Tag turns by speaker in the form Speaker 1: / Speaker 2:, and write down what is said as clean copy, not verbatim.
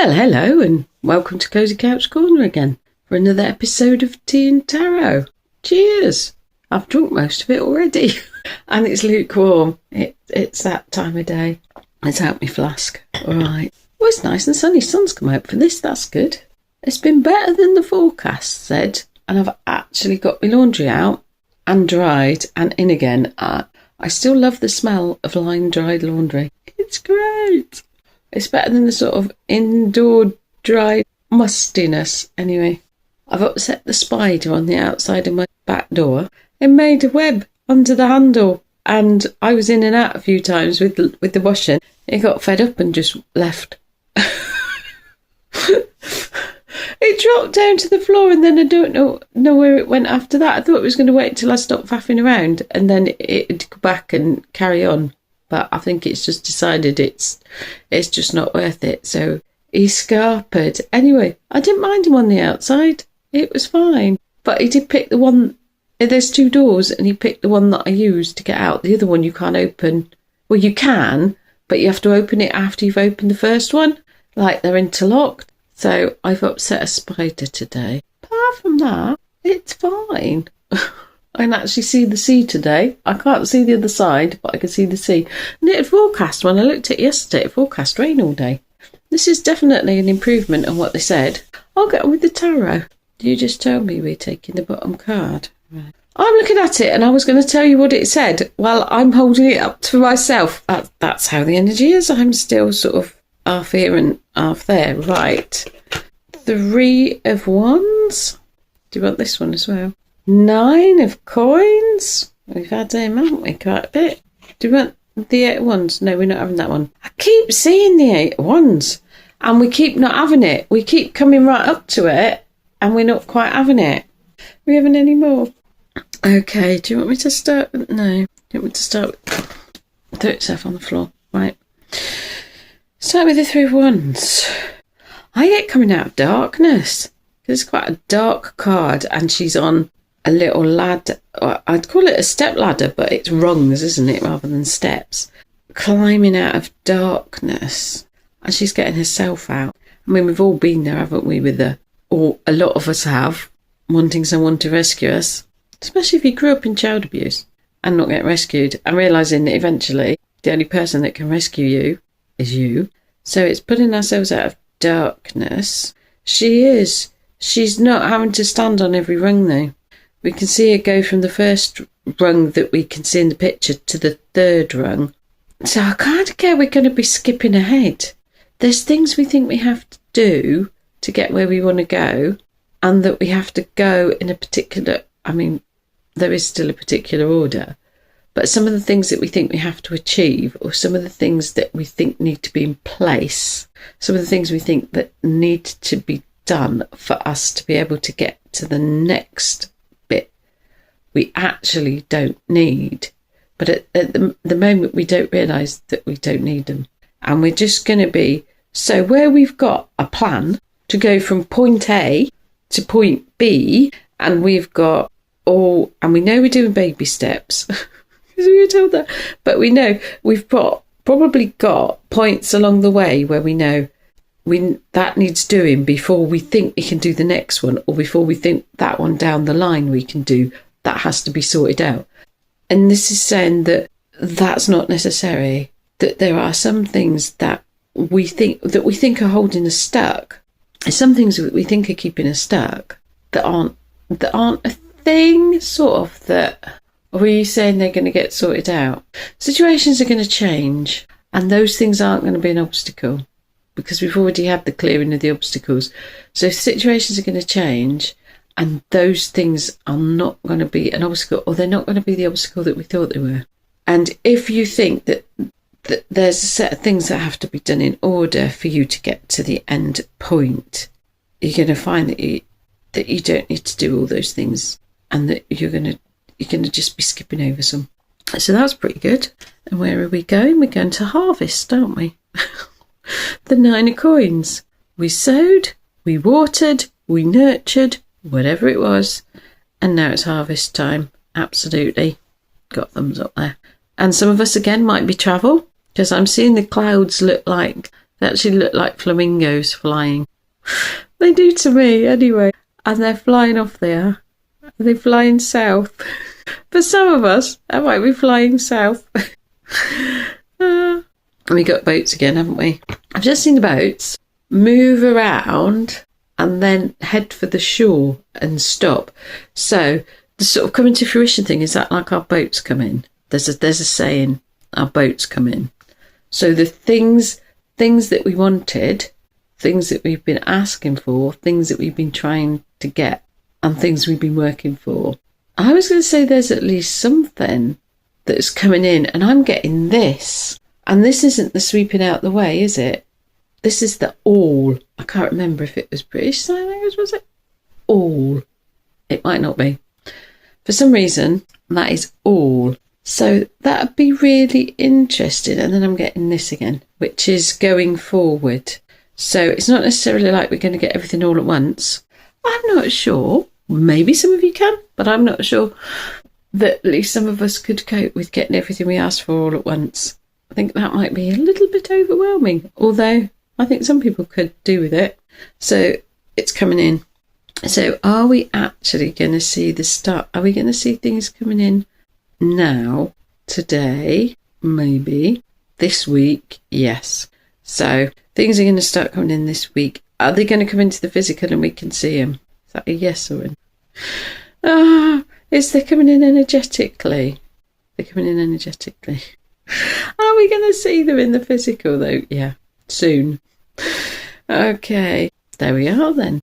Speaker 1: Well, hello and welcome to Cozy Couch Corner again for another episode of Tea and Tarot. Cheers! I've drunk most of it already and it's lukewarm. It's that time of day. It's out my flask. Alright. Well, it's nice and sunny. Sun's come out for this. That's good. It's been better than the forecast said, and I've actually got my laundry out and dried and in again. I still love the smell of line dried laundry. It's great. It's better than the sort of indoor dry mustiness. Anyway, I've upset the spider on the outside of my back door. It made a web under the handle and I was in and out a few times with the washing. It got fed up and just left. It dropped down to the floor and then I don't know where it went after that. I thought it was going to wait till I stopped faffing around and then it'd go back and carry on. But I think it's just decided it's just not worth it. So he scarpered. Anyway, I didn't mind him on the outside. It was fine. But he did pick the one. There's two doors and he picked the one that I used to get out. The other one you can't open. Well, you can, but you have to open it after you've opened the first one. Like they're interlocked. So I've upset a spider today. Apart from that, it's fine. I can actually see the sea today. I can't see the other side, but I can see the sea. And it had forecast, when I looked at it yesterday, it forecast rain all day. This is definitely an improvement on what they said. I'll get on with the tarot. You just told me we're taking the bottom card. Right. I'm looking at it and I was going to tell you what it said. Well, I'm holding it up to myself. That's how the energy is. I'm still sort of half here and half there. Right. 3 of Wands. Do you want this one as well? 9 of Coins. We've had them, haven't we, quite a bit? Do you want the 8 of Wands? No, we're not having that one. I keep seeing the 8 of Wands and we keep not having it. We keep coming right up to it and we're not quite having it. Are we having any more? Okay, do you want me to start? No. Do you want me to start with... Throw itself on the floor. Right. Start with the 3 of Wands. I get coming out of darkness. It's quite a dark card and she's on a little ladder. I'd call it a step ladder, but it's rungs, isn't it, rather than steps. Climbing out of darkness. And she's getting herself out. I mean, we've all been there, haven't we, or a lot of us have, wanting someone to rescue us. Especially if you grew up in child abuse and not get rescued and realising that eventually the only person that can rescue you is you. So it's putting ourselves out of darkness. She's not having to stand on every rung though. We can see her go from the first rung that we can see in the picture to the 3rd rung. So I kind of get we're going to be skipping ahead. There's things we think we have to do to get where we want to go and that we have to go in a particular, I mean, there is still a particular order. But some of the things that we think we have to achieve or some of the things that we think need to be in place, some of the things we think that need to be done for us to be able to get to the next bit, we actually don't need. But at the moment, we don't realise that we don't need them. And we're just going to be... So where we've got a plan to go from point A to point B, and we've got all... And we know we're doing baby steps. Because we were told that. But we know we've probably got points along the way where we know that needs doing before we think we can do the next one, or before we think that one down the line we can do. That has to be sorted out. And this is saying that that's not necessary, that there are some things that we think are holding us stuck. Some things that we think are keeping us stuck that aren't a thing, sort of, that... Or are you saying they're going to get sorted out? Situations are going to change and those things aren't going to be an obstacle because we've already had the clearing of the obstacles. So situations are going to change and those things are not going to be an obstacle, or they're not going to be the obstacle that we thought they were. And if you think that there's a set of things that have to be done in order for you to get to the end point, you're going to find that you don't need to do all those things and that you're going to just be skipping over some. So that's pretty good. And where are we going? We're going to harvest, aren't we? The 9 of Coins. We sowed, we watered, we nurtured, whatever it was. And now it's harvest time. Absolutely. Got thumbs up there. And some of us again might be travel, because I'm seeing the clouds look like They actually look like flamingos flying. They do to me anyway. And they're flying off there. They're flying south. For some of us, that might be flying south. We got boats again, haven't we? I've just seen the boats move around and then head for the shore and stop. So the sort of coming to fruition thing, is that like our boats come in? There's a saying, our boats come in. So the things that we wanted, things that we've been asking for, things that we've been trying to get, and things we've been working for. I was going to say there's at least something that's coming in, and I'm getting this. And this isn't the sweeping out the way, is it? This is the all. I can't remember if it was British Sign Language, was it? All. It might not be. For some reason, that is all. So that'd be really interesting. And then I'm getting this again, which is going forward. So it's not necessarily like we're going to get everything all at once. I'm not sure. Maybe some of you can, but I'm not sure that at least some of us could cope with getting everything we asked for all at once. I think that might be a little bit overwhelming, although I think some people could do with it. So it's coming in. So are we actually going to see the start? Are we going to see things coming in now, today, maybe, this week? Yes. So things are going to start coming in this week. Are they going to come into the physical and we can see them? Is that a yes or a... is they coming in energetically? They're coming in energetically. Are we going to see them in the physical though? Yeah, soon. Okay, there we are then.